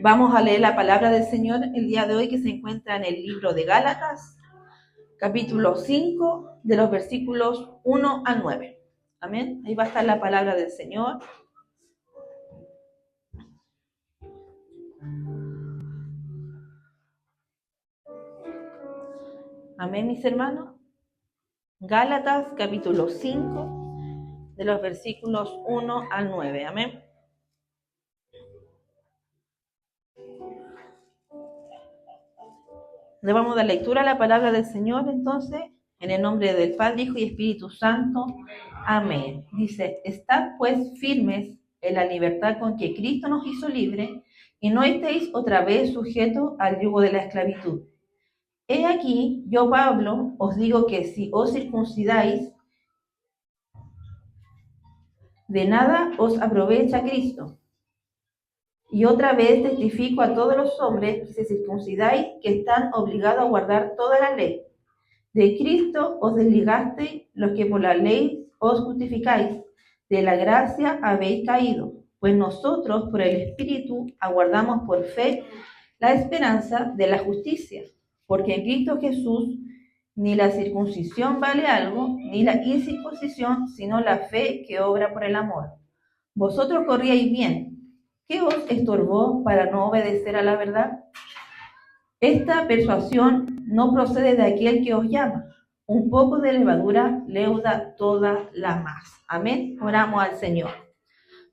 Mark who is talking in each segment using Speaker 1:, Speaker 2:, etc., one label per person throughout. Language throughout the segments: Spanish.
Speaker 1: Vamos a leer la palabra del Señor el día de hoy, que se encuentra en el libro de Gálatas, capítulo 5, de los versículos 1 al 9. Amén. Ahí va a estar la palabra del Señor. Amén, mis hermanos. Gálatas, capítulo 5, de los versículos 1 al 9. Amén. Le vamos a dar lectura a la palabra del Señor, entonces, en el nombre del Padre, Hijo y Espíritu Santo. Amén. Dice: estad pues firmes en la libertad con que Cristo nos hizo libres, y no estéis otra vez sujetos al yugo de la esclavitud. He aquí, yo Pablo, os digo que si os circuncidáis, de nada os aprovecha Cristo. Y otra vez testifico a todos los hombres que se circuncidáis, que están obligados a guardar toda la ley. De Cristo os desligasteis los que por la ley os justificáis, de la gracia habéis caído, pues nosotros por el Espíritu aguardamos por fe la esperanza de la justicia, porque en Cristo Jesús ni la circuncisión vale algo, ni la incircuncisión, sino la fe que obra por el amor. Vosotros corríais bien. ¿Qué os estorbó para no obedecer a la verdad? Esta persuasión no procede de aquel que os llama. Un poco de levadura leuda toda la masa. Amén. Oramos al Señor.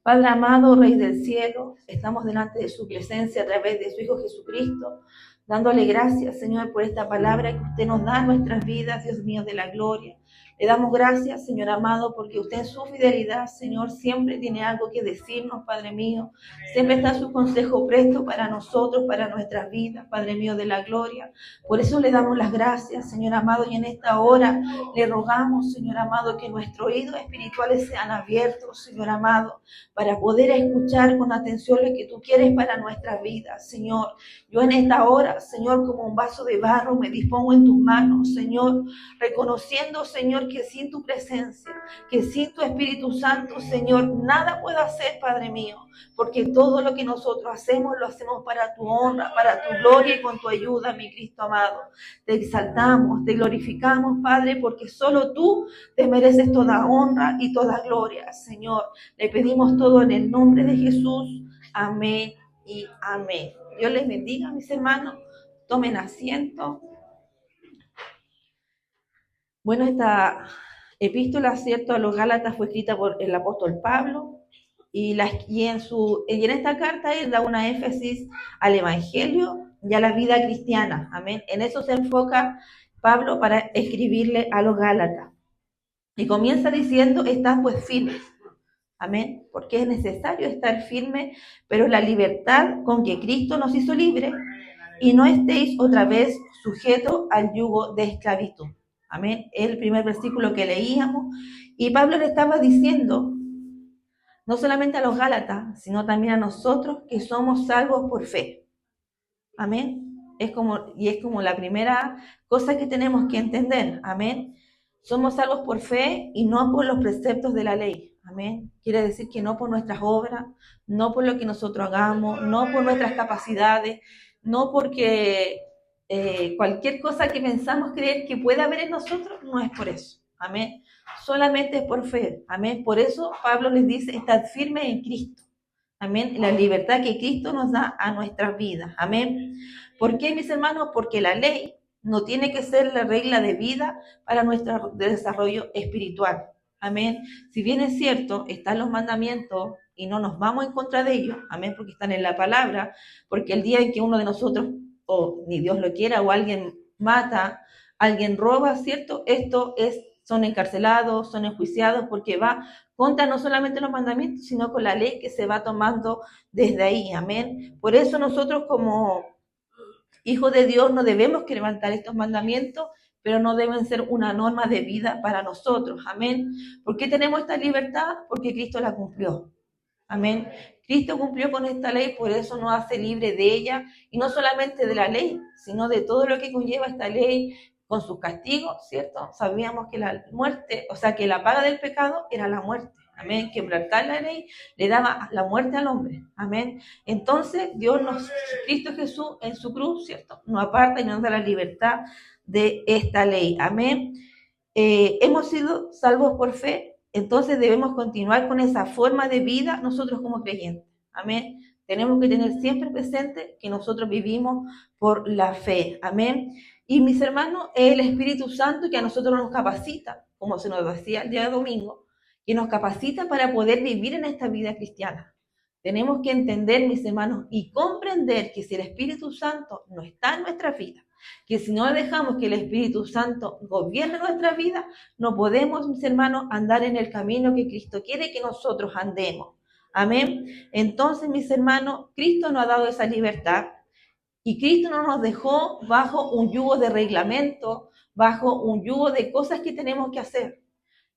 Speaker 1: Padre amado, Rey del cielo, estamos delante de su presencia a través de su Hijo Jesucristo, dándole gracias, Señor, por esta palabra que usted nos da en nuestras vidas, Dios mío de la gloria. Le damos gracias, Señor amado, porque usted en su fidelidad, Señor, siempre tiene algo que decirnos, Padre mío. Siempre está su consejo presto para nosotros, para nuestras vidas, Padre mío de la gloria. Por eso le damos las gracias, Señor amado, y en esta hora le rogamos, Señor amado, que nuestros oídos espirituales sean abiertos, Señor amado, para poder escuchar con atención lo que tú quieres para nuestras vidas, Señor. Yo en esta hora, Señor, como un vaso de barro, me dispongo en tus manos, Señor, reconociendo, Señor, que sin tu presencia, que sin tu Espíritu Santo, Señor, nada puedo hacer, Padre mío, porque todo lo que nosotros hacemos, lo hacemos para tu honra, para tu gloria y con tu ayuda, mi Cristo amado. Te exaltamos, te glorificamos, Padre, porque solo tú te mereces toda honra y toda gloria, Señor. Le pedimos todo en el nombre de Jesús. Amén y amén. Dios les bendiga, mis hermanos. Tomen asiento. Bueno, esta epístola, ¿cierto?, a los Gálatas fue escrita por el apóstol Pablo, y en esta carta él da una énfasis al evangelio y a la vida cristiana. Amén. En eso se enfoca Pablo para escribirle a los Gálatas. Y comienza diciendo: estad pues firmes. Amén. Porque es necesario estar firme, pero la libertad con que Cristo nos hizo libres, y no estéis otra vez sujetos al yugo de esclavitud. Amén. El primer versículo que leíamos. Y Pablo le estaba diciendo, no solamente a los Gálatas, sino también a nosotros, que somos salvos por fe. Amén. Es como la primera cosa que tenemos que entender. Amén. Somos salvos por fe y no por los preceptos de la ley. Amén. Quiere decir que no por nuestras obras, no por lo que nosotros hagamos, no por nuestras capacidades, no porque cualquier cosa que pensamos creer que puede haber en nosotros, no es por eso. Amén. Solamente es por fe. Amén. Por eso Pablo les dice: estad firmes en Cristo. Amén. La libertad que Cristo nos da a nuestras vidas. Amén. ¿Por qué, mis hermanos? Porque la ley no tiene que ser la regla de vida para nuestro desarrollo espiritual. Amén. Si bien es cierto, están los mandamientos y no nos vamos en contra de ellos. Amén. Porque están en la palabra. Porque el día en que uno de nosotros, o ni Dios lo quiera, o alguien mata, alguien roba, ¿cierto? Son encarcelados, son enjuiciados, porque va contra no solamente los mandamientos, sino con la ley que se va tomando desde ahí. Amén. Por eso nosotros, como hijos de Dios, no debemos que levantar estos mandamientos, pero no deben ser una norma de vida para nosotros. Amén. ¿Por qué tenemos esta libertad? Porque Cristo la cumplió. Amén. Cristo cumplió con esta ley, por eso nos hace libre de ella, y no solamente de la ley, sino de todo lo que conlleva esta ley, con sus castigos, ¿cierto? Sabíamos que la muerte, o sea, que la paga del pecado era la muerte. Amén. Quebrantar la ley le daba la muerte al hombre. Amén. Entonces, Cristo Jesús en su cruz, ¿cierto? Nos aparta y nos da la libertad de esta ley. Amén. Hemos sido salvos por fe, entonces debemos continuar con esa forma de vida nosotros como creyentes. Amén. Tenemos que tener siempre presente que nosotros vivimos por la fe. Amén. Y mis hermanos, es el Espíritu Santo que a nosotros nos capacita, como se nos decía el día de domingo, que nos capacita para poder vivir en esta vida cristiana. Tenemos que entender, mis hermanos, y comprender que si el Espíritu Santo no está en nuestra vida, que si no dejamos que el Espíritu Santo gobierne nuestra vida, no podemos, mis hermanos, andar en el camino que Cristo quiere que nosotros andemos. Amén. Entonces, mis hermanos, Cristo nos ha dado esa libertad y Cristo no nos dejó bajo un yugo de reglamento, bajo un yugo de cosas que tenemos que hacer.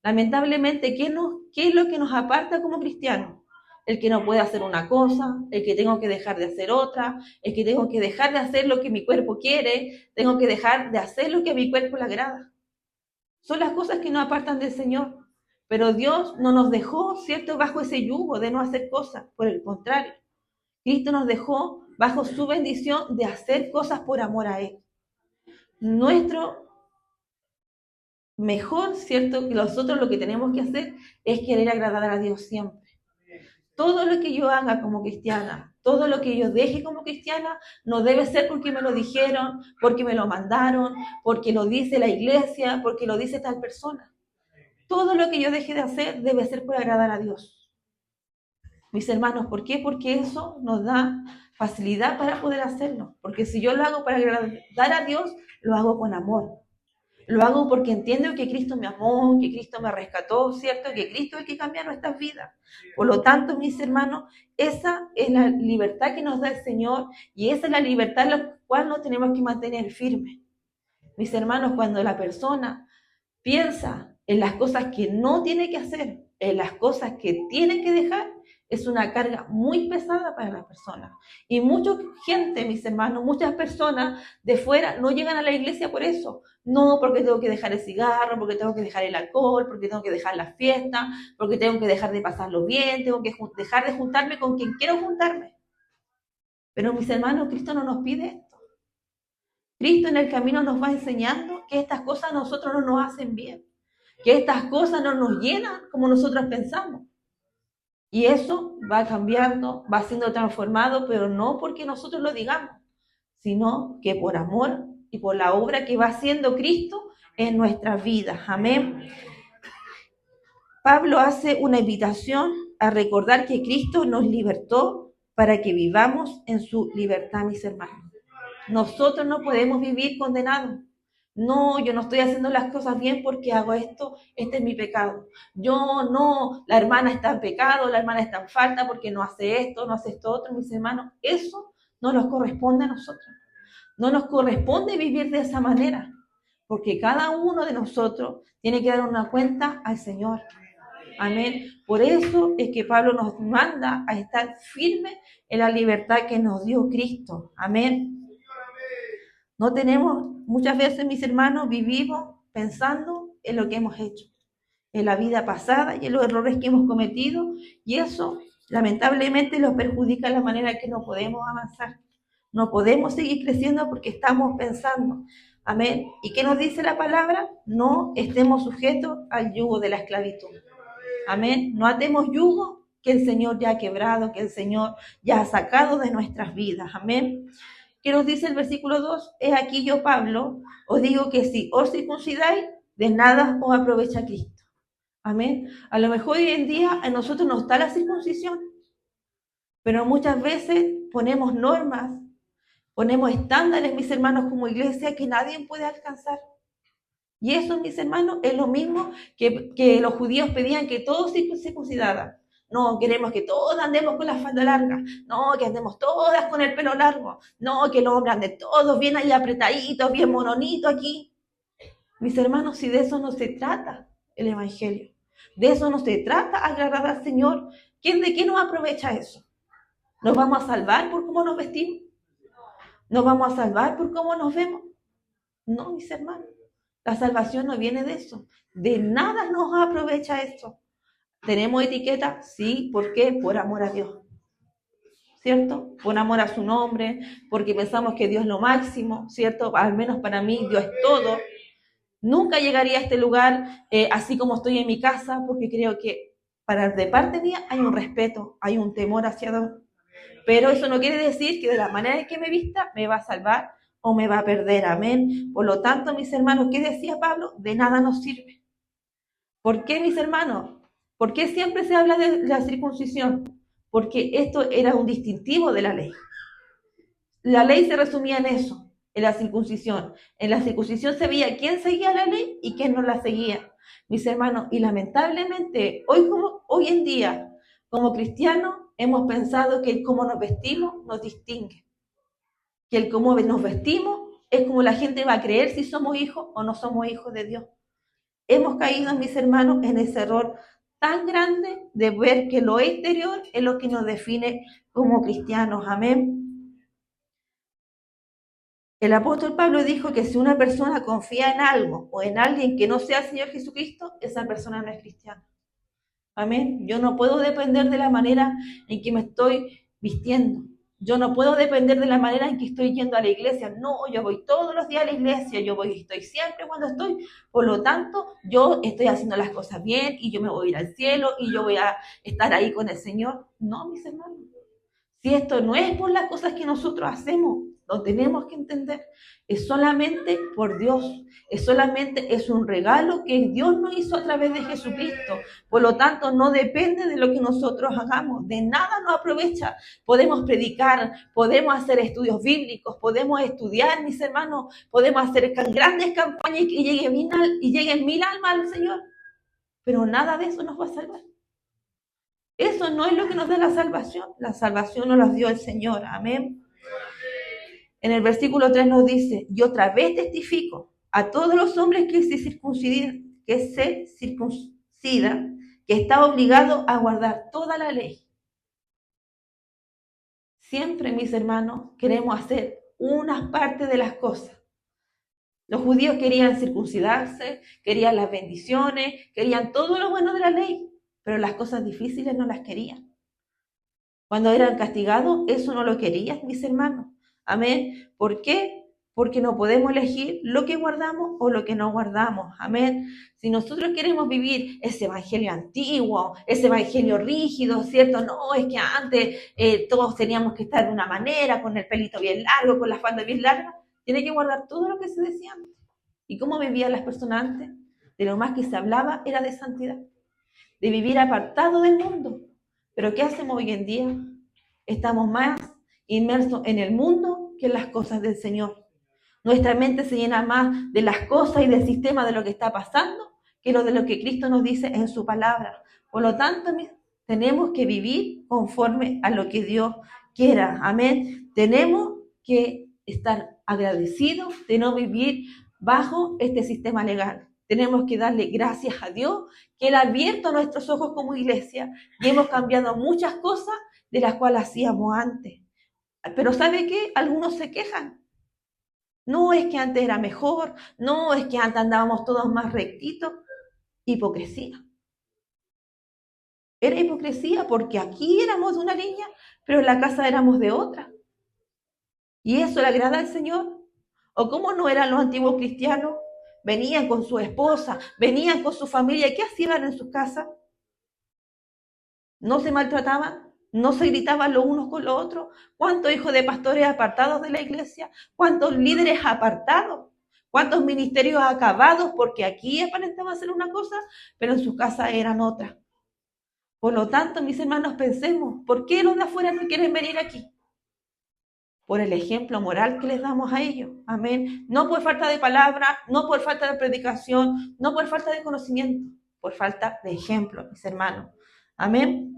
Speaker 1: Lamentablemente, ¿qué es lo que nos aparta como cristianos? El que no puede hacer una cosa, el que tengo que dejar de hacer otra, el que tengo que dejar de hacer lo que mi cuerpo quiere, tengo que dejar de hacer lo que a mi cuerpo le agrada. Son las cosas que nos apartan del Señor. Pero Dios no nos dejó, ¿cierto?, bajo ese yugo de no hacer cosas. Por el contrario, Cristo nos dejó bajo su bendición de hacer cosas por amor a Él. Nuestro mejor, ¿cierto?, que nosotros lo que tenemos que hacer es querer agradar a Dios siempre. Todo lo que yo haga como cristiana, todo lo que yo deje como cristiana, no debe ser porque me lo dijeron, porque me lo mandaron, porque lo dice la iglesia, porque lo dice tal persona. Todo lo que yo deje de hacer debe ser por agradar a Dios. Mis hermanos, ¿por qué? Porque eso nos da facilidad para poder hacerlo. Porque si yo lo hago para agradar a Dios, lo hago con amor. Lo hago porque entiendo que Cristo me amó, que Cristo me rescató, ¿cierto? Que Cristo es el que cambia nuestras vidas. Por lo tanto, mis hermanos, esa es la libertad que nos da el Señor y esa es la libertad en la cual nos tenemos que mantener firmes. Mis hermanos, cuando la persona piensa en las cosas que no tiene que hacer, en las cosas que tiene que dejar, es una carga muy pesada para la persona. Y mucha gente, mis hermanos, muchas personas de fuera no llegan a la iglesia por eso. No, porque tengo que dejar el cigarro, porque tengo que dejar el alcohol, porque tengo que dejar la fiesta, porque tengo que dejar de pasarlo bien, tengo que dejar de juntarme con quien quiero juntarme. Pero mis hermanos, Cristo no nos pide esto. Cristo en el camino nos va enseñando que estas cosas a nosotros no nos hacen bien, que estas cosas no nos llenan como nosotros pensamos. Y eso va cambiando, va siendo transformado, pero no porque nosotros lo digamos, sino que por amor y por la obra que va haciendo Cristo en nuestras vidas. Amén. Pablo hace una invitación a recordar que Cristo nos libertó para que vivamos en su libertad, mis hermanos. Nosotros no podemos vivir condenados. No, yo no estoy haciendo las cosas bien porque hago esto, este es mi pecado. Yo no, la hermana está en pecado, la hermana está en falta porque no hace esto, no hace esto otro, mis hermanos. Eso no nos corresponde a nosotros. No nos corresponde vivir de esa manera, porque cada uno de nosotros tiene que dar una cuenta al Señor. Amén. Por eso es que Pablo nos manda a estar firmes en la libertad que nos dio Cristo. Amén. No tenemos, muchas veces, mis hermanos, vivimos pensando en lo que hemos hecho, en la vida pasada y en los errores que hemos cometido, y eso lamentablemente nos perjudica la manera que no podemos avanzar. No podemos seguir creciendo porque estamos pensando. Amén. ¿Y qué nos dice la palabra? No estemos sujetos al yugo de la esclavitud. Amén. No atemos yugo que el Señor ya ha quebrado, que el Señor ya ha sacado de nuestras vidas. Amén. ¿Qué nos dice el versículo 2? Es aquí yo, Pablo, os digo que si os circuncidáis, de nada os aprovecha Cristo. Amén. A lo mejor hoy en día en nosotros no está la circuncisión, pero muchas veces ponemos normas, ponemos estándares, mis hermanos, como iglesia que nadie puede alcanzar. Y eso, mis hermanos, es lo mismo que los judíos pedían que todos se circuncidaran. No, queremos que todos andemos con la falda larga. No, que andemos todas con el pelo largo. No, que los hombres anden todos bien ahí apretaditos, bien mononitos aquí. Mis hermanos, si de eso no se trata el Evangelio, de eso no se trata agradar al Señor, ¿de qué nos aprovecha eso? ¿Nos vamos a salvar por cómo nos vestimos? ¿Nos vamos a salvar por cómo nos vemos? No, mis hermanos. La salvación no viene de eso. De nada nos aprovecha esto. ¿Tenemos etiqueta? Sí, ¿por qué? Por amor a Dios, ¿cierto? Por amor a su nombre, porque pensamos que Dios es lo máximo, ¿cierto? Al menos para mí Dios es todo. Nunca llegaría a este lugar así como estoy en mi casa, porque creo que de parte mía hay un respeto, hay un temor hacia Dios. Pero eso no quiere decir que de la manera en que me vista me va a salvar o me va a perder. Amén. Por lo tanto, mis hermanos, ¿qué decía Pablo? De nada nos sirve. ¿Por qué, mis hermanos? ¿Por qué siempre se habla de la circuncisión? Porque esto era un distintivo de la ley. La ley se resumía en eso, en la circuncisión. En la circuncisión se veía quién seguía la ley y quién no la seguía. Mis hermanos, y lamentablemente, hoy en día, como cristianos, hemos pensado que el cómo nos vestimos nos distingue. Que el cómo nos vestimos es como la gente va a creer si somos hijos o no somos hijos de Dios. Hemos caído, mis hermanos, en ese error tan grande de ver que lo exterior es lo que nos define como cristianos. Amén. El apóstol Pablo dijo que si una persona confía en algo o en alguien que no sea el Señor Jesucristo, esa persona no es cristiana. Amén. Yo no puedo depender de la manera en que me estoy vistiendo. Yo no puedo depender de la manera en que estoy yendo a la iglesia. No, yo voy todos los días a la iglesia, estoy siempre cuando estoy. Por lo tanto, yo estoy haciendo las cosas bien y yo me voy a ir al cielo y yo voy a estar ahí con el Señor. No, mis hermanos. Si esto no es por las cosas que nosotros hacemos, lo tenemos que entender. Es solamente por Dios. Es un regalo que Dios nos hizo a través de Jesucristo. Por lo tanto, no depende de lo que nosotros hagamos. De nada nos aprovecha. Podemos predicar, podemos hacer estudios bíblicos, podemos estudiar, mis hermanos, podemos hacer grandes campañas y lleguen 1000 almas al Señor. Pero nada de eso nos va a salvar. Eso no es lo que nos da la salvación. La salvación nos la dio el Señor. Amén. En el versículo 3 nos dice, y otra vez testifico a todos los hombres que se circuncidan, que está obligado a guardar toda la ley. Siempre, mis hermanos, queremos hacer una parte de las cosas. Los judíos querían circuncidarse, querían las bendiciones, querían todo lo bueno de la ley, pero las cosas difíciles no las querían. Cuando eran castigados, eso no lo querían, mis hermanos. Amén. ¿Por qué? Porque no podemos elegir lo que guardamos o lo que no guardamos. Amén. Si nosotros queremos vivir ese evangelio antiguo, ese evangelio rígido, ¿cierto? No, es que antes todos teníamos que estar de una manera, con el pelito bien largo, con la falda bien larga. Tiene que guardar todo lo que se decía antes. ¿Y cómo vivían las personas antes? De lo más que se hablaba era de santidad, de vivir apartado del mundo. Pero ¿qué hacemos hoy en día? Estamos más inmersos en el mundo que en las cosas del Señor. Nuestra mente se llena más de las cosas y del sistema de lo que está pasando que de lo que Cristo nos dice en su palabra. Por lo tanto, tenemos que vivir conforme a lo que Dios quiera. Amén. Tenemos que estar agradecidos de no vivir bajo este sistema legal. Tenemos que darle gracias a Dios que Él ha abierto nuestros ojos como iglesia y hemos cambiado muchas cosas de las cuales hacíamos antes. Pero ¿sabe qué? Algunos se quejan. No es que antes era mejor, no es que antes andábamos todos más rectitos. Hipocresía. Era hipocresía porque aquí éramos de una línea, pero en la casa éramos de otra. ¿Y eso le agrada al Señor? ¿O cómo no eran los antiguos cristianos? Venían con su esposa, venían con su familia. ¿Qué hacían en sus casas? ¿No se maltrataban? ¿No se gritaban los unos con los otros? ¿Cuántos hijos de pastores apartados de la iglesia? ¿Cuántos líderes apartados? ¿Cuántos ministerios acabados? Porque aquí aparentaban ser una cosa, pero en sus casas eran otra. Por lo tanto, mis hermanos, pensemos, ¿por qué los de afuera no quieren venir aquí? Por el ejemplo moral que les damos a ellos. Amén. No por falta de palabra, no por falta de predicación, no por falta de conocimiento, por falta de ejemplo, mis hermanos. Amén.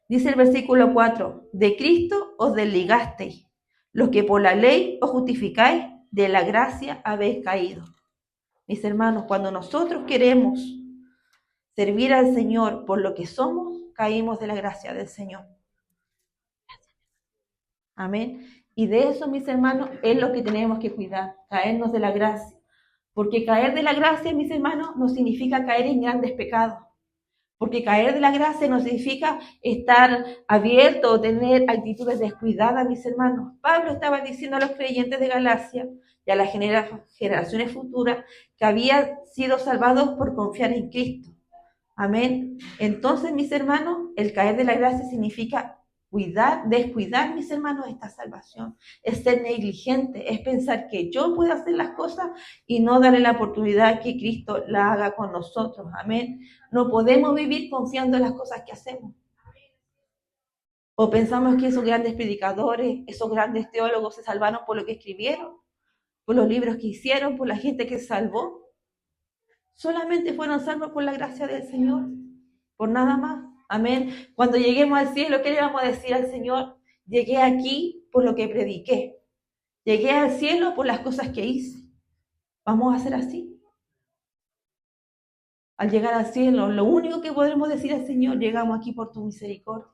Speaker 1: Dice el versículo 4, de Cristo os desligasteis, los que por la ley os justificáis, de la gracia habéis caído. Mis hermanos, cuando nosotros queremos servir al Señor por lo que somos, caímos de la gracia del Señor. Amén. Y de eso, mis hermanos, es lo que tenemos que cuidar, caernos de la gracia. Porque caer de la gracia, mis hermanos, no significa caer en grandes pecados. Porque caer de la gracia no significa estar abierto o tener actitudes descuidadas, mis hermanos. Pablo estaba diciendo a los creyentes de Galacia y a las generaciones futuras que habían sido salvados por confiar en Cristo. Amén. Entonces, mis hermanos, el caer de la gracia significa descuidar, mis hermanos, esta salvación. Es ser negligente, es pensar que yo puedo hacer las cosas y no darle la oportunidad que Cristo la haga con nosotros. Amén. No podemos vivir confiando en las cosas que hacemos. O pensamos que esos grandes predicadores, esos grandes teólogos se salvaron por lo que escribieron, por los libros que hicieron, por la gente que se salvó. Solamente fueron salvos por la gracia del Señor, por nada más. Amén. Cuando lleguemos al cielo, ¿qué le vamos a decir al Señor? Llegué aquí por lo que prediqué. Llegué al cielo por las cosas que hice. ¿Vamos a hacer así? Al llegar al cielo, lo único que podremos decir al Señor, llegamos aquí por tu misericordia.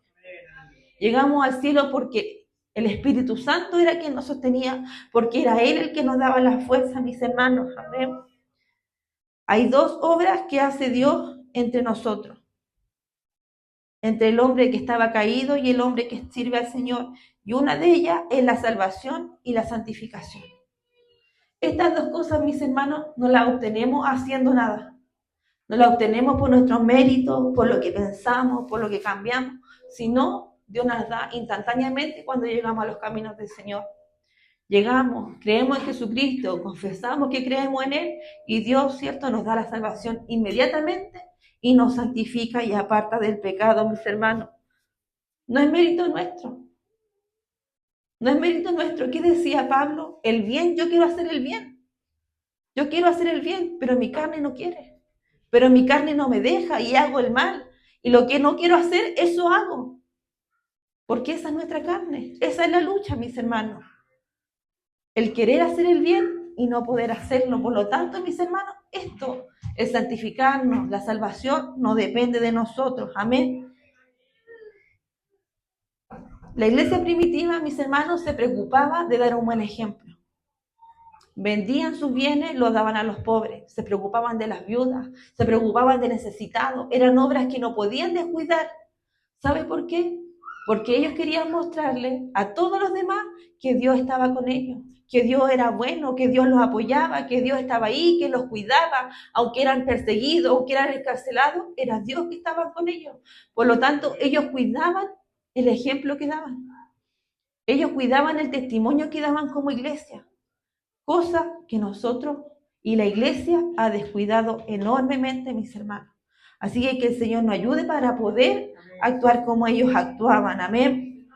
Speaker 1: Llegamos al cielo porque el Espíritu Santo era quien nos sostenía, porque era Él el que nos daba la fuerza, mis hermanos. Amén. Hay dos obras que hace Dios entre nosotros, entre el hombre que estaba caído y el hombre que sirve al Señor. Y una de ellas es la salvación y la santificación. Estas dos cosas, mis hermanos, no las obtenemos haciendo nada. No las obtenemos por nuestros méritos, por lo que pensamos, por lo que cambiamos, sino Dios nos da instantáneamente cuando llegamos a los caminos del Señor. Llegamos, creemos en Jesucristo, confesamos que creemos en Él y Dios, ¿cierto?, nos da la salvación inmediatamente y nos santifica y aparta del pecado, mis hermanos. No es mérito nuestro. No es mérito nuestro. ¿Qué decía Pablo? El bien, yo quiero hacer el bien. Yo quiero hacer el bien, pero mi carne no quiere. Pero mi carne no me deja y hago el mal. Y lo que no quiero hacer, eso hago. Porque esa es nuestra carne. Esa es la lucha, mis hermanos. El querer hacer el bien y no poder hacerlo. Por lo tanto, mis hermanos, esto es santificarnos. La salvación no depende de nosotros. Amén. La iglesia primitiva, mis hermanos, se preocupaba de dar un buen ejemplo. Vendían sus bienes, los daban a los pobres. Se preocupaban de las viudas. Se preocupaban de necesitados. Eran obras que no podían descuidar. ¿Sabe por qué? Porque ellos querían mostrarle a todos los demás que Dios estaba con ellos, que Dios era bueno, que Dios los apoyaba, que Dios estaba ahí, que los cuidaba, aunque eran perseguidos, aunque eran encarcelados, era Dios que estaba con ellos. Por lo tanto, ellos cuidaban el ejemplo que daban. Ellos cuidaban el testimonio que daban como iglesia, cosa que nosotros y la iglesia ha descuidado enormemente, mis hermanos. Así que el Señor nos ayude para poder actuar como ellos actuaban. Amén.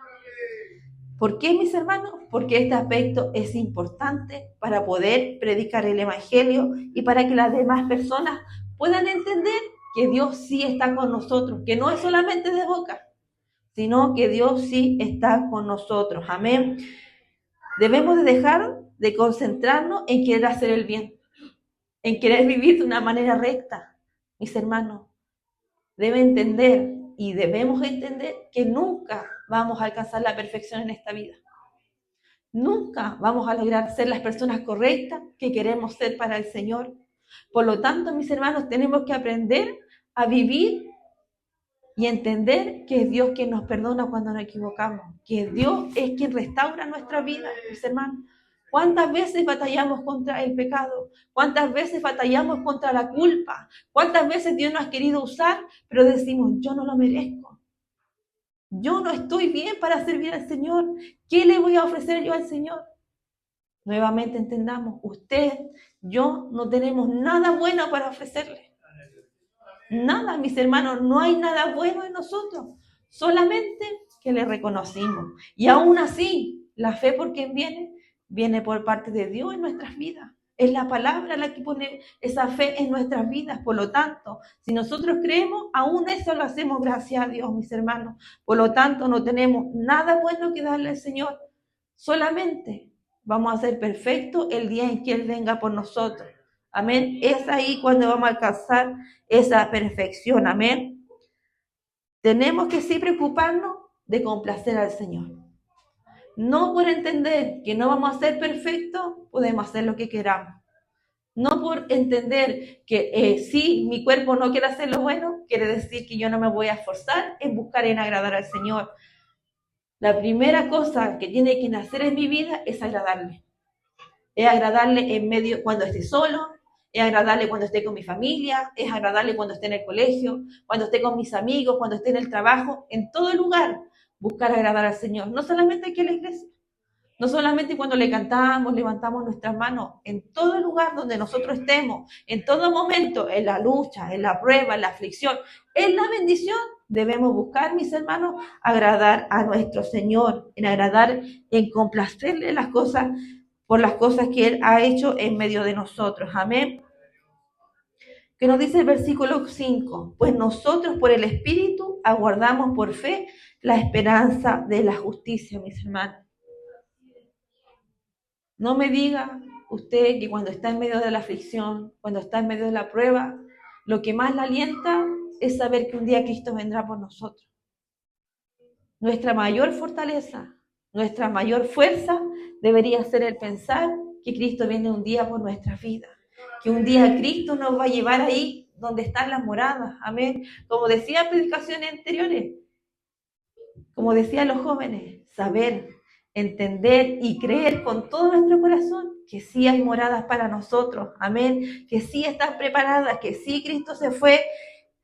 Speaker 1: ¿Por qué, mis hermanos? Porque este aspecto es importante para poder predicar el Evangelio y para que las demás personas puedan entender que Dios sí está con nosotros, que no es solamente de boca, sino que Dios sí está con nosotros. Amén. Debemos de dejar de concentrarnos en querer hacer el bien, en querer vivir de una manera recta. Mis hermanos, deben entender y debemos entender que nunca vamos a alcanzar la perfección en esta vida. Nunca vamos a lograr ser las personas correctas que queremos ser para el Señor. Por lo tanto, mis hermanos, tenemos que aprender a vivir y entender que es Dios quien nos perdona cuando nos equivocamos, que Dios es quien restaura nuestra vida, mis hermanos. ¿Cuántas veces batallamos contra el pecado? ¿Cuántas veces batallamos contra la culpa? ¿Cuántas veces Dios nos ha querido usar, pero decimos, yo no lo merezco? Yo no estoy bien para servir al Señor. ¿Qué le voy a ofrecer yo al Señor? Nuevamente entendamos, usted, yo no tenemos nada bueno para ofrecerle. Nada, mis hermanos, no hay nada bueno en nosotros. Solamente que le reconocimos. Y aún así, la fe por quien viene por parte de Dios en nuestras vidas. Es la palabra la que pone esa fe en nuestras vidas. Por lo tanto, si nosotros creemos, aún eso lo hacemos gracias a Dios, mis hermanos. Por lo tanto, no tenemos nada bueno que darle al Señor. Solamente vamos a ser perfectos el día en que Él venga por nosotros. Amén. Es ahí cuando vamos a alcanzar esa perfección. Amén. Tenemos que sí preocuparnos de complacer al Señor. No por entender que no vamos a ser perfectos, podemos hacer lo que queramos. No por entender que si mi cuerpo no quiere hacer lo bueno, quiere decir que yo no me voy a esforzar en buscar en agradar al Señor. La primera cosa que tiene que nacer en mi vida es agradarle. Es agradarle en medio cuando esté solo, es agradarle cuando esté con mi familia, es agradarle cuando esté en el colegio, cuando esté con mis amigos, cuando esté en el trabajo, en todo lugar, buscar agradar al Señor. No solamente aquí en la iglesia, no solamente cuando le cantamos, levantamos nuestras manos, en todo lugar donde nosotros estemos, en todo momento, en la lucha, en la prueba, en la aflicción, en la bendición, debemos buscar, mis hermanos, agradar a nuestro Señor, en agradar, en complacerle las cosas, por las cosas que Él ha hecho en medio de nosotros. Amén. Que nos dice el versículo 5, pues nosotros por el Espíritu aguardamos por fe la esperanza de la justicia, mis hermanos. No me diga usted que cuando está en medio de la aflicción, cuando está en medio de la prueba, lo que más la alienta es saber que un día Cristo vendrá por nosotros. Nuestra mayor fortaleza, nuestra mayor fuerza debería ser el pensar que Cristo viene un día por nuestra vida, que un día Cristo nos va a llevar ahí donde están las moradas. Amén. Como decía en predicaciones anteriores, como decían los jóvenes, saber, entender y creer con todo nuestro corazón que sí hay moradas para nosotros, amén, que sí están preparadas, que sí Cristo se fue,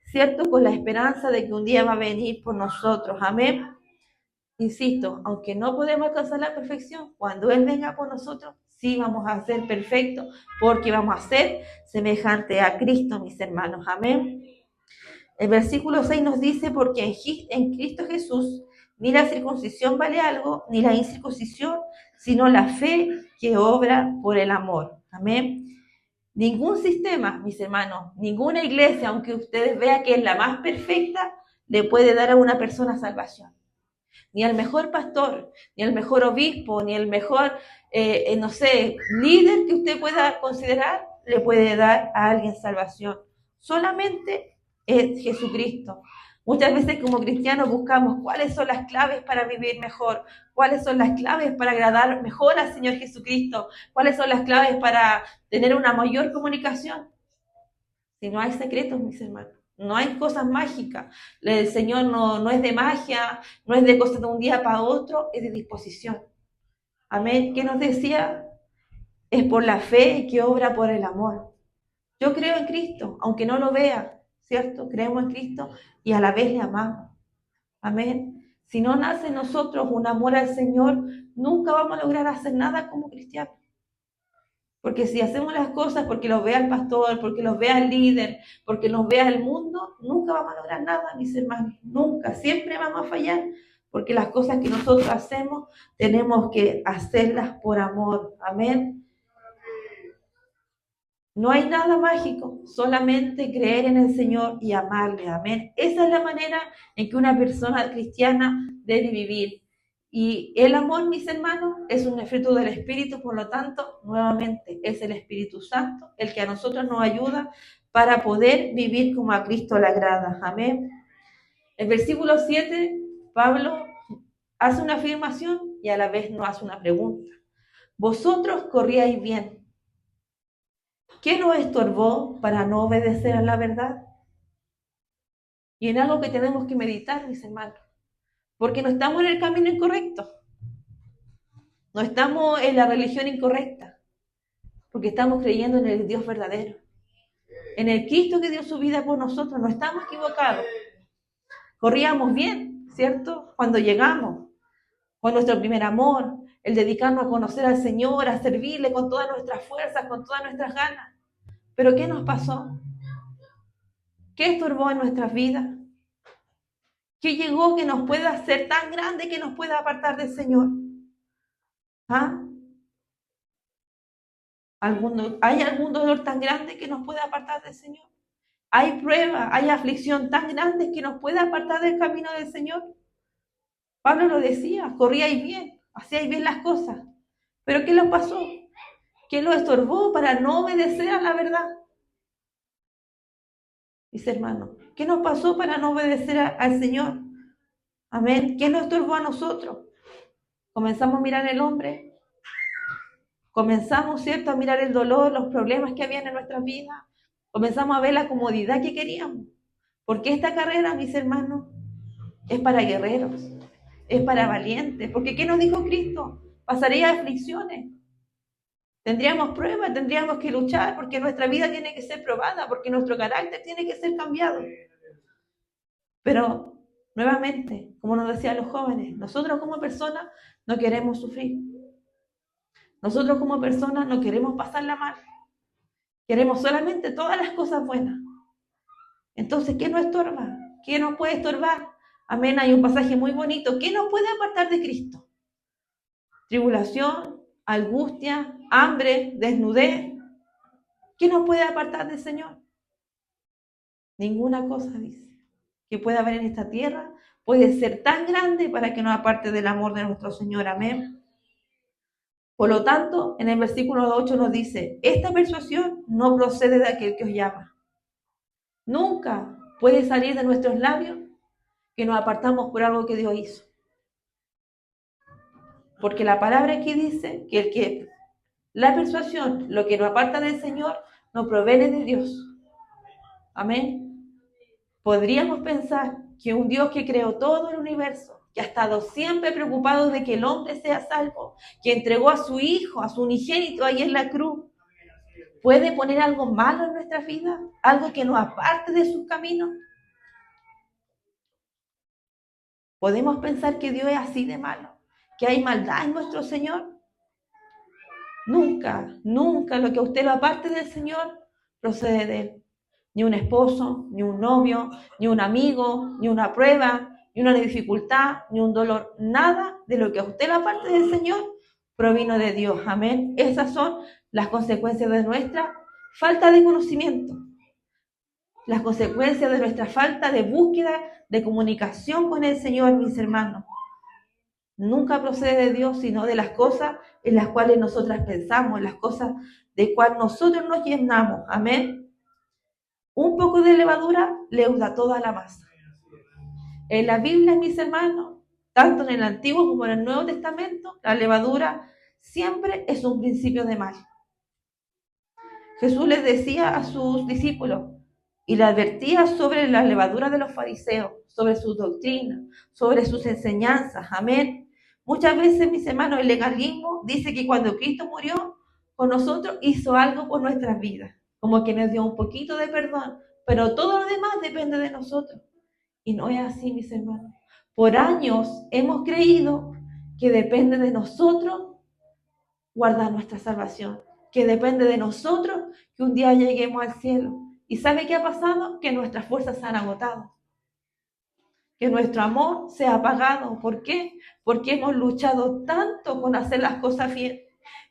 Speaker 1: ¿cierto? Con la esperanza de que un día va a venir por nosotros, amén. Insisto, aunque no podemos alcanzar la perfección, cuando Él venga por nosotros, sí vamos a ser perfectos, porque vamos a ser semejante a Cristo, mis hermanos, amén. El versículo 6 nos dice, porque en Cristo Jesús ni la circuncisión vale algo, ni la incircuncisión, sino la fe que obra por el amor. Amén. Ningún sistema, mis hermanos, ninguna iglesia, aunque ustedes vean que es la más perfecta, le puede dar a una persona salvación. Ni al mejor pastor, ni al mejor obispo, ni al mejor, no sé, líder que usted pueda considerar, le puede dar a alguien salvación. Solamente es Jesucristo. Muchas veces como cristianos buscamos cuáles son las claves para vivir mejor, cuáles son las claves para agradar mejor al Señor Jesucristo, cuáles son las claves para tener una mayor comunicación. Si no hay secretos, mis hermanos, no hay cosas mágicas. El Señor no es de magia, no es de cosas de un día para otro, es de disposición. Amén. ¿Qué nos decía? Es por la fe que obra por el amor. Yo creo en Cristo, aunque no lo vea, ¿cierto? Creemos en Cristo y a la vez le amamos. Amén. Si no nace en nosotros un amor al Señor, nunca vamos a lograr hacer nada como cristianos. Porque si hacemos las cosas porque los vea el pastor, porque los vea el líder, porque nos vea el mundo, nunca vamos a lograr nada, mis hermanos. Nunca. Siempre vamos a fallar. Porque las cosas que nosotros hacemos, tenemos que hacerlas por amor. Amén. No hay nada mágico, solamente creer en el Señor y amarle, amén. Esa es la manera en que una persona cristiana debe vivir. Y el amor, mis hermanos, es un fruto del Espíritu, por lo tanto, nuevamente, es el Espíritu Santo el que a nosotros nos ayuda para poder vivir como a Cristo le agrada, amén. El versículo 7, Pablo hace una afirmación y a la vez nos hace una pregunta. Vosotros corríais bien. ¿Qué nos estorbó para no obedecer a la verdad? Y en algo que tenemos que meditar, mis hermanos, porque no estamos en el camino incorrecto, no estamos en la religión incorrecta, porque estamos creyendo en el Dios verdadero, en el Cristo que dio su vida por nosotros, no estamos equivocados. Corríamos bien, ¿cierto? Cuando llegamos, con nuestro primer amor, el dedicarnos a conocer al Señor, a servirle con todas nuestras fuerzas, con todas nuestras ganas. Pero ¿qué nos pasó? ¿Qué estorbó en nuestras vidas? ¿Qué llegó que nos pueda hacer tan grande que nos pueda apartar del Señor? ¿Ah? ¿Hay algún dolor tan grande que nos pueda apartar del Señor? ¿Hay prueba, hay aflicción tan grande que nos pueda apartar del camino del Señor? Pablo lo decía, corríais bien, hacíais bien las cosas. ¿Pero qué les pasó? ¿Qué lo estorbó para no obedecer a la verdad? Mis hermanos, ¿qué nos pasó para no obedecer al Señor? Amén. ¿Qué nos estorbó a nosotros? Comenzamos a mirar el hombre. Comenzamos, ¿cierto?, a mirar el dolor, los problemas que habían en nuestras vidas. Comenzamos a ver la comodidad que queríamos. Porque esta carrera, mis hermanos, es para guerreros, es para valientes. Porque ¿qué nos dijo Cristo? Pasaría aflicciones. Tendríamos pruebas, tendríamos que luchar, porque nuestra vida tiene que ser probada, porque nuestro carácter tiene que ser cambiado. Pero, nuevamente, como nos decían los jóvenes, nosotros como personas no queremos sufrir. Nosotros como personas no queremos pasarla mal. Queremos solamente todas las cosas buenas. Entonces, ¿qué nos estorba? ¿Qué nos puede estorbar? Amén, hay un pasaje muy bonito. ¿Qué nos puede apartar de Cristo? Tribulación, angustia, hambre, desnudez. ¿Qué nos puede apartar del Señor? Ninguna cosa, dice, que pueda haber en esta tierra puede ser tan grande para que nos aparte del amor de nuestro Señor. Amén. Por lo tanto, en el versículo 8 nos dice, esta persuasión no procede de aquel que os llama. Nunca puede salir de nuestros labios que nos apartamos por algo que Dios hizo. Porque la palabra aquí dice que la persuasión, lo que nos aparta del Señor, no proviene de Dios. Amén. Podríamos pensar que un Dios que creó todo el universo, que ha estado siempre preocupado de que el hombre sea salvo, que entregó a su Hijo, a su unigénito ahí en la cruz, ¿puede poner algo malo en nuestra vida? ¿Algo que nos aparte de sus caminos? ¿Podemos pensar que Dios es así de malo? ¿Que hay maldad en nuestro Señor? Nunca, nunca lo que a usted lo aparte del Señor procede de Él. Ni un esposo, ni un novio, ni un amigo, ni una prueba, ni una dificultad, ni un dolor. Nada de lo que a usted lo aparte del Señor provino de Dios. Amén. Esas son las consecuencias de nuestra falta de conocimiento. Las consecuencias de nuestra falta de búsqueda, de comunicación con el Señor, mis hermanos. Nunca procede de Dios, sino de las cosas en las cuales nosotras pensamos, las cosas de cuales nosotros nos llenamos. Amén. Un poco de levadura leuda toda la masa. En la Biblia, mis hermanos, tanto en el Antiguo como en el Nuevo Testamento, la levadura siempre es un principio de mal. Jesús les decía a sus discípulos y le advertía sobre la levadura de los fariseos, sobre sus doctrinas, sobre sus enseñanzas. Amén. Muchas veces, mis hermanos, el legalismo dice que cuando Cristo murió con nosotros hizo algo por nuestras vidas, como que nos dio un poquito de perdón, pero todo lo demás depende de nosotros. Y no es así, mis hermanos. Por años hemos creído que depende de nosotros guardar nuestra salvación, que depende de nosotros que un día lleguemos al cielo. ¿Y sabe qué ha pasado? Que nuestras fuerzas se han agotado, que nuestro amor se ha apagado. ¿Por qué? Porque hemos luchado tanto con hacer las cosas bien,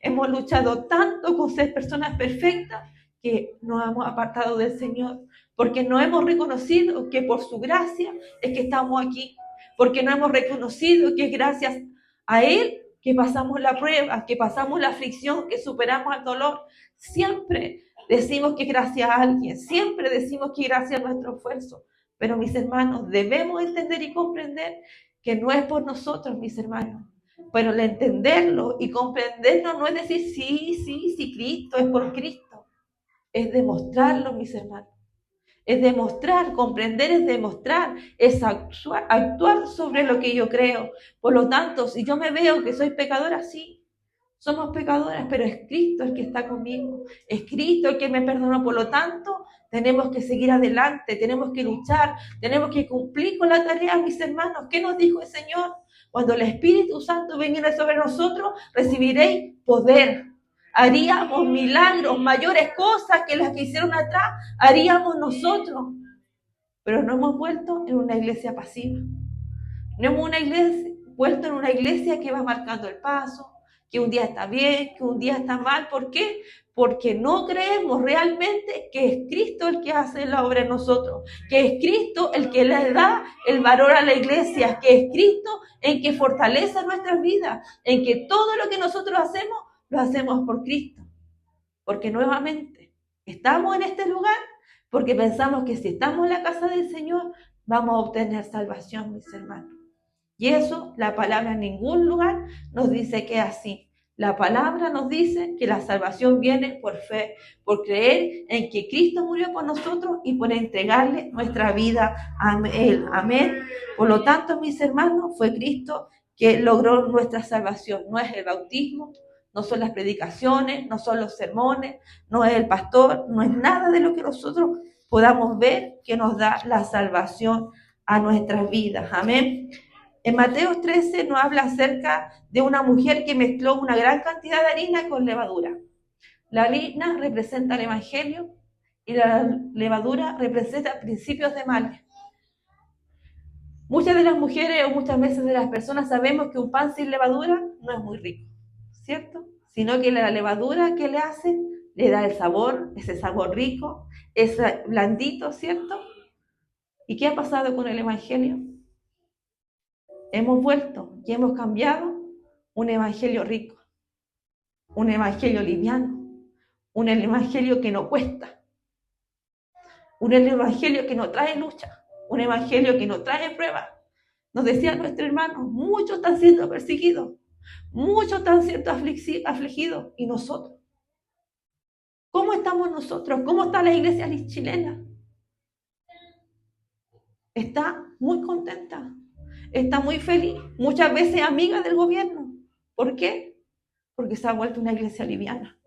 Speaker 1: hemos luchado tanto con ser personas perfectas, que nos hemos apartado del Señor, porque no hemos reconocido que por su gracia es que estamos aquí, porque no hemos reconocido que gracias a Él que pasamos la prueba, que pasamos la aflicción, que superamos el dolor. Siempre decimos que gracias a alguien, siempre decimos que gracias a nuestro esfuerzo, pero mis hermanos, debemos entender y comprender que no es por nosotros, mis hermanos. Pero el entenderlo y comprenderlo no es decir sí, Cristo, es por Cristo. Es demostrarlo, mis hermanos. Es demostrar, comprender es demostrar, es actuar sobre lo que yo creo. Por lo tanto, si yo me veo que soy pecadora, sí, somos pecadoras, pero es Cristo el que está conmigo, es Cristo el que me perdonó. Por lo tanto, tenemos que seguir adelante, tenemos que luchar, tenemos que cumplir con la tarea, mis hermanos. ¿Qué nos dijo el Señor? Cuando el Espíritu Santo viniera sobre nosotros, recibiréis poder. Haríamos milagros, mayores cosas que las que hicieron atrás, haríamos nosotros. Pero no hemos vuelto en una iglesia pasiva. No hemos vuelto en una iglesia que va marcando el paso, que un día está bien, que un día está mal. ¿Por qué? Porque no creemos realmente que es Cristo el que hace la obra en nosotros, que es Cristo el que le da el valor a la iglesia, que es Cristo el que fortalece nuestras vidas, en que todo lo que nosotros hacemos, lo hacemos por Cristo. Porque nuevamente estamos en este lugar porque pensamos que si estamos en la casa del Señor, vamos a obtener salvación, mis hermanos. Y eso, la palabra en ningún lugar nos dice que es así. La palabra nos dice que la salvación viene por fe, por creer en que Cristo murió por nosotros y por entregarle nuestra vida a Él. Amén. Por lo tanto, mis hermanos, fue Cristo que logró nuestra salvación. No es el bautismo, no son las predicaciones, no son los sermones, no es el pastor, no es nada de lo que nosotros podamos ver que nos da la salvación a nuestras vidas. Amén. En Mateo 13 nos habla acerca de una mujer que mezcló una gran cantidad de harina con levadura. La harina representa el evangelio y la levadura representa principios de males. Muchas de las mujeres o muchas veces de las personas sabemos que un pan sin levadura no es muy rico, ¿cierto? Sino que la levadura que le hacen le da el sabor, ese sabor rico, ese blandito, ¿cierto? ¿Y qué ha pasado con el evangelio? Hemos vuelto y hemos cambiado un evangelio rico, un evangelio liviano, un evangelio que no cuesta, un evangelio que no trae lucha, un evangelio que no trae pruebas. Nos decía nuestro hermano, muchos están siendo perseguidos, muchos están siendo afligidos, y nosotros. ¿Cómo estamos nosotros? ¿Cómo está la iglesia chilena? Está muy contenta, está muy feliz, muchas veces amiga del gobierno. ¿Por qué? Porque se ha vuelto una iglesia liviana,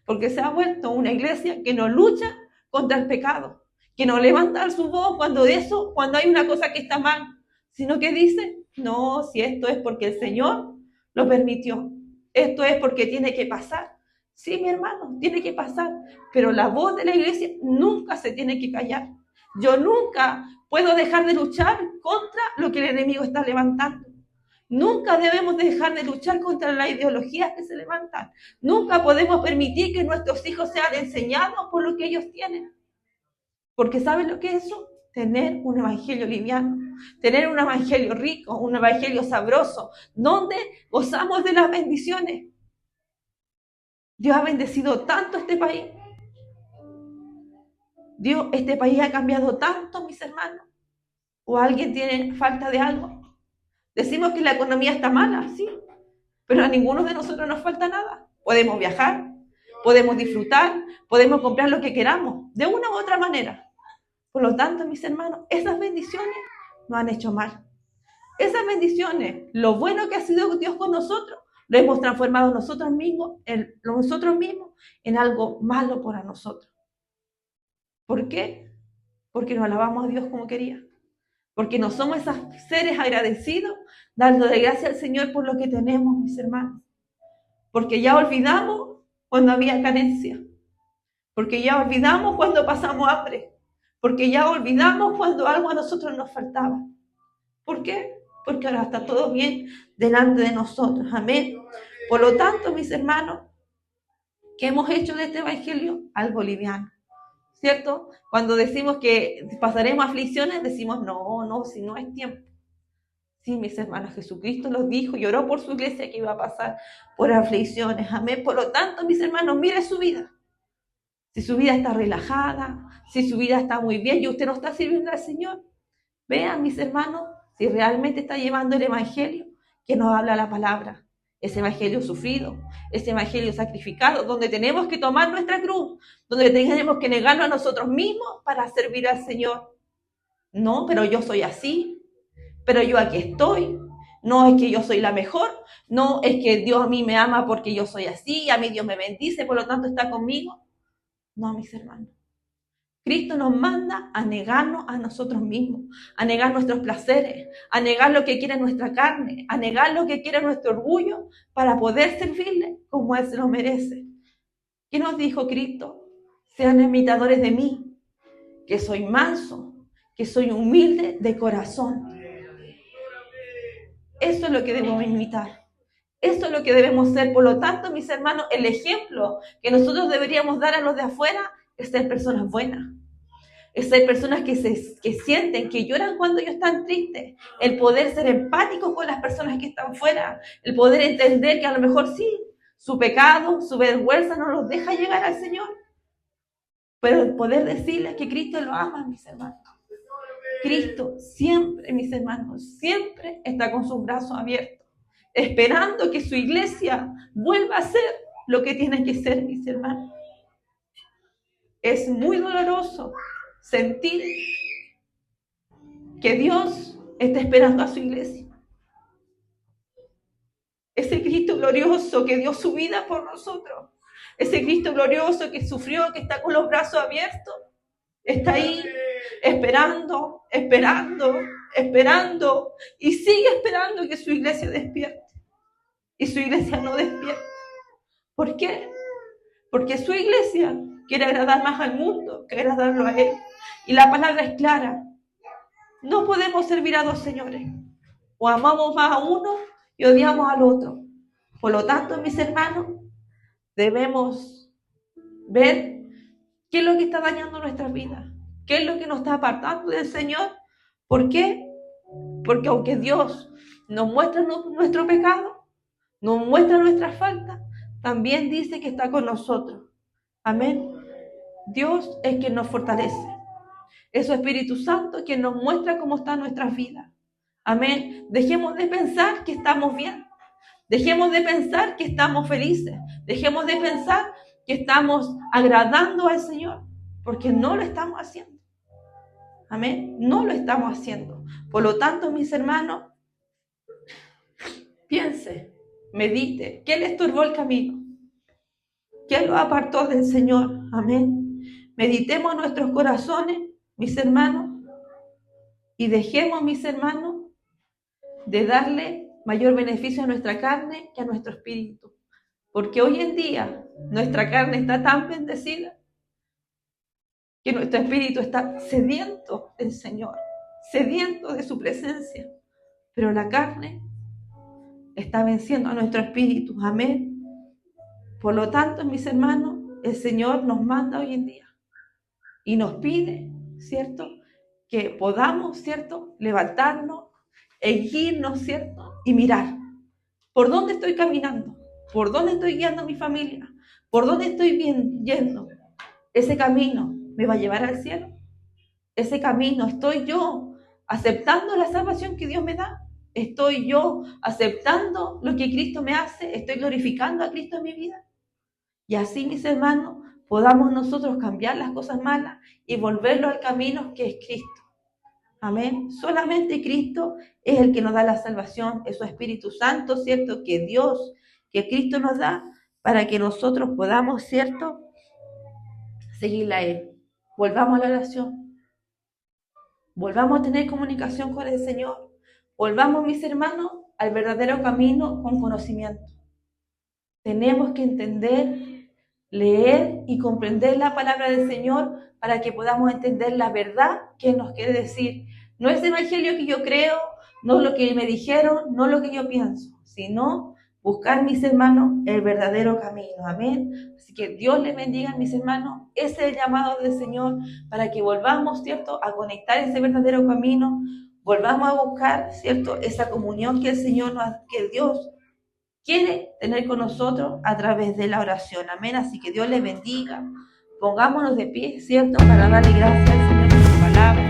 Speaker 1: porque se ha vuelto una iglesia que no lucha contra el pecado, que no levanta su voz cuando hay una cosa que está mal, sino que dice, no, si esto es porque el Señor lo permitió, esto es porque tiene que pasar. Sí, mi hermano, tiene que pasar, pero la voz de la iglesia nunca se tiene que callar. Yo nunca puedo dejar de luchar contra lo que el enemigo está levantando. Nunca debemos dejar de luchar contra las ideologías que se levantan. Nunca podemos permitir que nuestros hijos sean enseñados por lo que ellos tienen. Porque ¿saben lo que es eso? Tener un evangelio liviano, tener un evangelio rico, un evangelio sabroso, donde gozamos de las bendiciones. Dios ha bendecido tanto este país. Este país ha cambiado tanto, mis hermanos. ¿O alguien tiene falta de algo? Decimos que la economía está mala, sí, pero a ninguno de nosotros nos falta nada. Podemos viajar, podemos disfrutar, podemos comprar lo que queramos, de una u otra manera. Por lo tanto, mis hermanos, esas bendiciones nos han hecho mal. Esas bendiciones, lo bueno que ha sido Dios con nosotros, lo hemos transformado nosotros mismos en algo malo para nosotros. ¿Por qué? Porque no alabamos a Dios como quería. Porque no somos esos seres agradecidos, dándole gracias al Señor por lo que tenemos, mis hermanos. Porque ya olvidamos cuando había carencia. Porque ya olvidamos cuando pasamos hambre. Porque ya olvidamos cuando algo a nosotros nos faltaba. ¿Por qué? Porque ahora está todo bien delante de nosotros. Amén. Por lo tanto, mis hermanos, ¿qué hemos hecho de este evangelio? Algo liviano. ¿Cierto? Cuando decimos que pasaremos aflicciones, decimos, no, si no es tiempo. Sí, mis hermanos, Jesucristo los dijo y oró por su iglesia que iba a pasar por aflicciones. Amén. Por lo tanto, mis hermanos, mire su vida. Si su vida está relajada, si su vida está muy bien y usted no está sirviendo al Señor, vean, mis hermanos, si realmente está llevando el evangelio que nos habla la palabra. Ese evangelio sufrido, ese evangelio sacrificado, donde tenemos que tomar nuestra cruz, donde tenemos que negarnos a nosotros mismos para servir al Señor. No, pero yo soy así, pero yo aquí estoy. No es que yo soy la mejor, no es que Dios a mí me ama porque yo soy así, a mí Dios me bendice, por lo tanto está conmigo. No, mis hermanos. Cristo nos manda a negarnos a nosotros mismos, a negar nuestros placeres, a negar lo que quiere nuestra carne, a negar lo que quiere nuestro orgullo para poder servirle como Él se lo merece. ¿Qué nos dijo Cristo? Sean imitadores de mí, que soy manso, que soy humilde de corazón. Eso es lo que debemos imitar. Eso es lo que debemos ser. Por lo tanto, mis hermanos, el ejemplo que nosotros deberíamos dar a los de afuera es ser personas buenas. Es ser personas que sienten, que lloran cuando ellos están tristes. El poder ser empáticos con las personas que están fuera. El poder entender que a lo mejor sí, su pecado, su vergüenza no los deja llegar al Señor. Pero el poder decirles que Cristo los ama, mis hermanos. Cristo siempre, mis hermanos, siempre está con sus brazos abiertos. esperando que su iglesia vuelva a ser lo que tiene que ser, mis hermanos. Es muy doloroso sentir que Dios está esperando a su iglesia. Ese Cristo glorioso que dio su vida por nosotros. Ese Cristo glorioso que sufrió, que está con los brazos abiertos. Está ahí esperando, esperando, esperando. Y sigue esperando que su iglesia despierte. Y su iglesia no despierta. ¿Por qué? Porque su iglesia quiere agradar más al mundo que agradarlo a Él. Y la palabra es clara. No podemos servir a dos señores. O amamos más a uno y odiamos al otro. Por lo tanto, mis hermanos, debemos ver qué es lo que está dañando nuestras vidas. ¿Qué es lo que nos está apartando del Señor? ¿Por qué? Porque aunque Dios nos muestra nuestro pecado, nos muestra nuestras faltas, también dice que está con nosotros. Amén. Dios es quien nos fortalece. Es su Espíritu Santo quien nos muestra cómo están nuestras vidas. Amén. Dejemos de pensar que estamos bien. Dejemos de pensar que estamos felices. Dejemos de pensar que estamos agradando al Señor, porque no lo estamos haciendo. Amén. No lo estamos haciendo. Por lo tanto, mis hermanos, piense, medite. ¿Qué le estorbó el camino? ¿Qué lo apartó del Señor? Amén. Meditemos nuestros corazones, mis hermanos, y dejemos, mis hermanos, de darle mayor beneficio a nuestra carne que a nuestro espíritu. Porque hoy en día nuestra carne está tan bendecida que nuestro espíritu está sediento del Señor, sediento de su presencia. Pero la carne está venciendo a nuestro espíritu. Amén. Por lo tanto, mis hermanos, el Señor nos manda hoy en día y nos pide, ¿cierto?, que podamos, ¿cierto?, levantarnos, erguirnos, ¿cierto?, y mirar por dónde estoy caminando, por dónde estoy guiando a mi familia, por dónde estoy yendo. Ese camino me va a llevar al cielo. Ese camino, ¿estoy yo aceptando la salvación que Dios me da? ¿Estoy yo aceptando lo que Cristo me hace? ¿Estoy glorificando a Cristo en mi vida? Y así, mis hermanos, podamos nosotros cambiar las cosas malas y volverlo al camino que es Cristo. Amén. Solamente Cristo es el que nos da la salvación, es su Espíritu Santo, ¿cierto? Que Dios, que Cristo nos da para que nosotros podamos, ¿cierto?, seguirle a Él. Volvamos a la oración. Volvamos a tener comunicación con el Señor. Volvamos, mis hermanos, al verdadero camino con conocimiento. Tenemos que entender, leer y comprender la palabra del Señor para que podamos entender la verdad que nos quiere decir. No es el evangelio que yo creo, no lo que me dijeron, no lo que yo pienso, sino buscar, mis hermanos, el verdadero camino. Amén. Así que Dios les bendiga, mis hermanos. Ese es el llamado del Señor para que volvamos, ¿cierto?, a conectar ese verdadero camino. Volvamos a buscar, ¿cierto?, esa comunión que el Señor, que Dios quiere tener con nosotros a través de la oración. Amén. Así que Dios les bendiga. Pongámonos de pie, ¿cierto?, para darle gracias al Señor por su palabra.